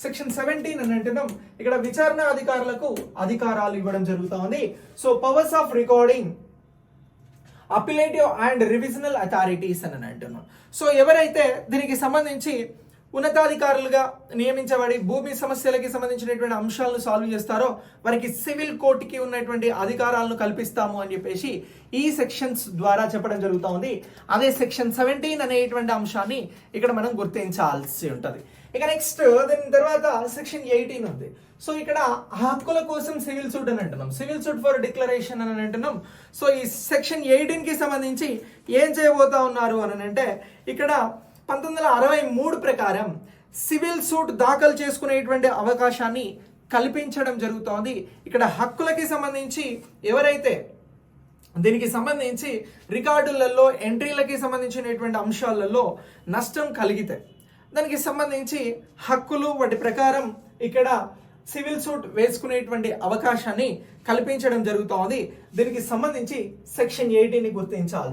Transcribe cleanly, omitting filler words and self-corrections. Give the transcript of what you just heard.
Section 17 అని అంటున్నాం. ఇక్కడ విచారణ అధికారులకు అధికారాలు ఇవ్వడం జరుగుతా ఉంది. So powers of recording appellative and revisional authorities అని అంటున్నాం. సో ఎవరైతే దీనికి సంబంధించి ఉన్నతాధికారులుగా నియమించబడి భూమి సమస్యలకి సంబంధించినటువంటి అంశాలను సాల్వ్ చేస్తారో వారికి సివిల్ కోర్టుకి ఉన్నటువంటి అధికారాలను కల్పిస్తాము అని చెప్పేసి ఈ సెక్షన్స్ ద్వారా చెప్పడం జరుగుతూ ఉంది. అదే సెక్షన్ 17 అనేటువంటి అంశాన్ని ఇక్కడ మనం గుర్తించాల్సి ఉంటుంది. ఇక నెక్స్ట్ దీని తర్వాత సెక్షన్ 18 ఉంది. సో ఇక్కడ హక్కుల కోసం సివిల్ సూట్ అని అంటున్నాం, సివిల్ సూట్ ఫర్ డిక్లరేషన్ అని అంటున్నాం. సో ఈ సెక్షన్ 18 కి సంబంధించి ఏం చేయబోతా ఉన్నారు అని అంటే ఇక్కడ 1963 ప్రకారం సివిల్ సూట్ దాఖలు చేసుకునేటువంటి అవకాశాన్ని కల్పించడం జరుగుతోంది. ఇక్కడ హక్కులకి సంబంధించి ఎవరైతే దీనికి సంబంధించి రికార్డులలో ఎంట్రీలకి సంబంధించినటువంటి అంశాలలో నష్టం కలిగితే దానికి సంబంధించి హక్కులు వాటి ప్రకారం ఇక్కడ సివిల్ సూట్ వేసుకునేటువంటి అవకాశాన్ని కల్పించడం జరుగుతోంది. దీనికి సంబంధించి సెక్షన్ 18ని గుర్తించాలి.